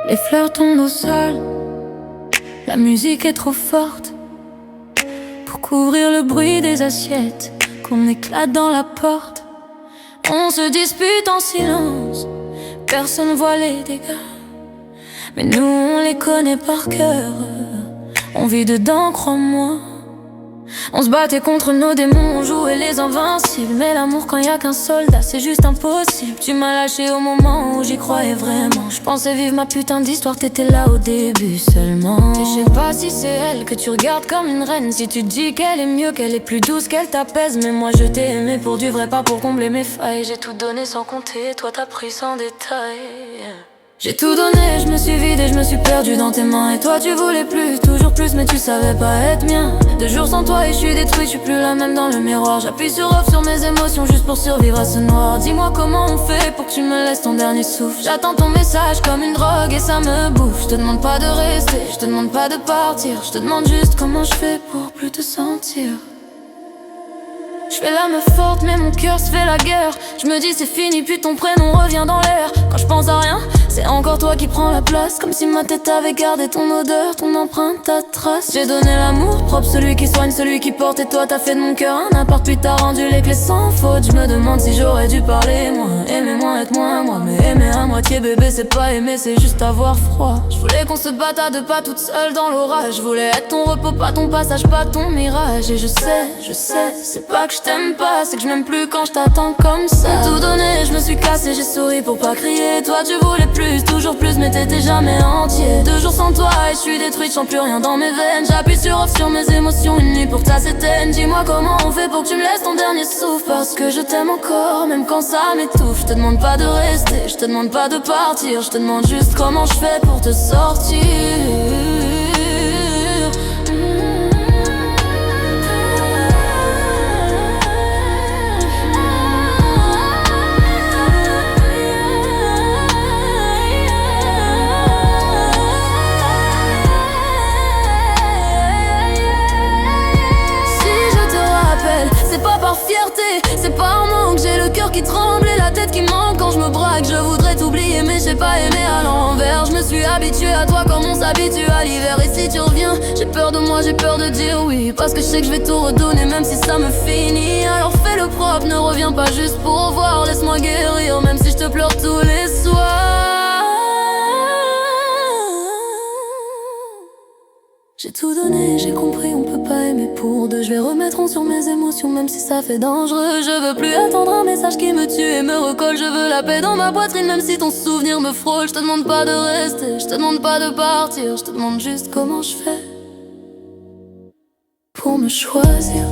Les fleurs tombent au sol, la musique est trop forte pour couvrir le bruit des assiettes qu'on éclate dans la porte. On se dispute en silence, personne voit les dégâts, mais nous on les connaît par cœur. On vit dedans, crois-moi. On se battait contre nos démons, on jouait les invincibles. Mais l'amour quand y a qu'un soldat, c'est juste impossible. Tu m'as lâché au moment où j'y croyais vraiment. Je pensais vivre ma putain d'histoire, t'étais là au début seulement. Et je sais pas si c'est elle que tu regardes comme une reine. Si tu te dis qu'elle est mieux, qu'elle est plus douce, qu'elle t'apaise. Mais moi je t'ai aimé pour du vrai, pas pour combler mes failles. J'ai tout donné sans compter, toi t'as pris sans détail. J'ai tout donné, je me suis vidé, je me suis perdu dans tes mains. Et toi tu voulais plus, toujours plus, mais tu savais pas être mien. 2 jours sans toi et je suis détruit, je suis plus la même dans le miroir. J'appuie sur off sur mes émotions juste pour survivre à ce noir. Dis-moi comment on fait pour que tu me laisses ton dernier souffle. J'attends ton message comme une drogue et ça me bouffe. Je te demande pas de rester, je te demande pas de partir. Je te demande juste comment je fais pour plus te sentir. Je fais la meuf forte mais mon cœur se fait la guerre. Je me dis c'est fini puis ton prénom revient dans l'air. Quand je pense à rien, c'est encore toi qui prends la place. Comme si ma tête avait gardé ton odeur, ton empreinte, ta trace. J'ai donné l'amour propre, celui qui soigne, celui qui porte. Et toi t'as fait de mon cœur un appart, puis t'as rendu les clés sans faute. Je me demande si j'aurais dû parler moins, aimer moins, être moins moi. Mais aimer à moitié bébé c'est pas aimer, c'est juste avoir froid. Je voulais qu'on se batte à 2 pas toute seule dans l'orage. Je voulais être ton repos, pas ton passage, pas ton mirage. Et je sais, c'est pas que je t'aime pas, c'est que je m'aime plus quand je t'attends comme ça. J'ai tout donné, je me suis cassé, j'ai souri pour pas crier. Toi tu voulais plus, toujours plus, mais t'étais jamais entier. 2 jours sans toi et je suis détruite, je sens plus rien dans mes veines. J'appuie sur off sur mes émotions, une nuit pour que ça s'éteigne. Dis-moi comment on fait pour que tu me laisses ton dernier souffle. Parce que je t'aime encore, même quand ça m'étouffe. Je te demande pas de rester, je te demande pas de partir. Je te demande juste comment je fais pour te sortir. C'est pas par fierté, c'est par manque. J'ai le cœur qui tremble et la tête qui manque quand je me braque. Je voudrais t'oublier mais je sais pas aimer à l'envers. Je me suis habitué à toi comme on s'habitue à l'hiver. Et si tu reviens, j'ai peur de moi, j'ai peur de dire oui. Parce que je sais que je vais tout redonner même si ça me finit. Alors fais le propre, ne reviens pas juste pour voir. Laisse-moi guérir même si je te pleure tous les soirs. J'ai tout donné, j'ai compris, on peut pas aimer pour 2. Je vais remettre en sur mes émotions même si ça fait dangereux. Je veux plus attendre un message qui me tue et me recolle. Je veux la paix dans ma poitrine même si ton souvenir me frôle. Je te demande pas de rester, je te demande pas de partir. Je te demande juste comment je fais pour me choisir.